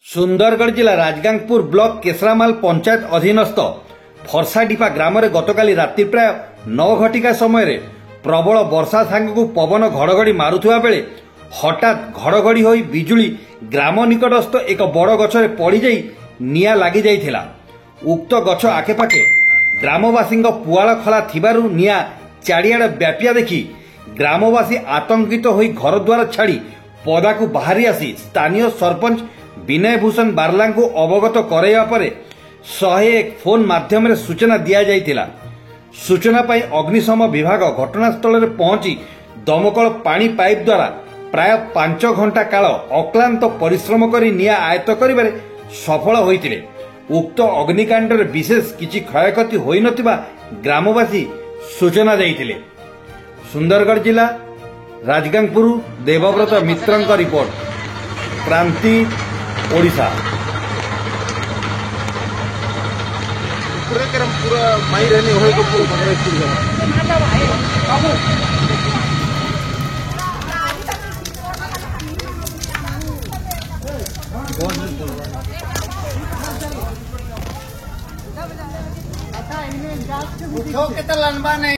ସୁନ୍ଦରଗଡ଼ ଜିଲ୍ଲା ରାଜଗାଙ୍ଗପୁର ବ୍ଲକ କେଶରାମାଲ ପଞ୍ଚାୟତ ଅଧୀନସ୍ଥ ଫର୍ସାଡିପା ଗ୍ରାମରେ ଗତକାଲି ରାତି ପ୍ରାୟ 9 ଘଟିକା ସମୟରେ ପ୍ରବଳ ବର୍ଷା ସାଙ୍ଗକୁ ପବନ ଘଡ଼ଘଡ଼ି ମାରୁଥିବା ବେଳେ ହଠାତ୍ ଘଡ଼ଘଡ଼ି ହୋଇ ବିଜୁଳି ଗ୍ରାମ ନିକଟସ୍ଥ ଏକ ବଡ଼ ଗଛରେ ପଡ଼ିଯାଇ ନିଆଁ ଲାଗିଯାଇଥିଲା। ଉକ୍ତ ଗଛ ଆଖେପାଖେ ଗ୍ରାମବାସୀଙ୍କ ପୁଆଳ ଖୋଲା ଥିବାରୁ ନିଆଁ ଚାରିଆଡ଼େ ବ୍ୟାପିବା ଦେଖି ଗ୍ରାମବାସୀ ଆତଙ୍କିତ ହୋଇ ଘରଦ୍ୱାର ଛାଡ଼ି ପଦାକୁ ବାହାରି ଆସି ସ୍ଥାନୀୟ ସରପଞ୍ଚ ବିନୟ ଭୂଷଣ ବାର୍ଲାଙ୍କୁ ଅବଗତ କରାଇବା ପରେ 101 ଫୋନ ମାଧ୍ୟମରେ ସୂଚନା ଦିଆଯାଇଥିଲା। ସୂଚନା ପାଇ ଅଗ୍ନିଶମ ବିଭାଗ ଘଟଣାସ୍ଥଳରେ ପହଞ୍ଚି ଦମକଳ ପାଣି ପାଇପ୍ ଦ୍ୱାରା ପ୍ରାୟ 5 ଘଣ୍ଟା କାଳ ଅକ୍ଲାନ୍ତ ପରିଶ୍ରମ କରି ନିଆଁ ଆୟତ୍ତ କରିବାରେ ସଫଳ ହୋଇଥିଲେ। ଉକ୍ତ ଅଗ୍ନିକାଣ୍ଡରେ ବିଶେଷ କିଛି କ୍ଷୟକ୍ଷତି ହୋଇନଥିବା ଗ୍ରାମବାସୀ ସୂଚନା ଦେଇଥିଲେ। ସୁନ୍ଦରଗଡ଼ ଜିଲ୍ଲା ରାଜଗାଙ୍ଗପୁର ଦେବବ୍ରତ ମିତ୍ରଙ୍କ ରିପୋର୍ଟ, କ୍ରାନ୍ତି ଓଡ଼ିଶା। पूरा माई रहने हो तो पूरा बंगला स्कूल उठो के तो लंबा नहीं।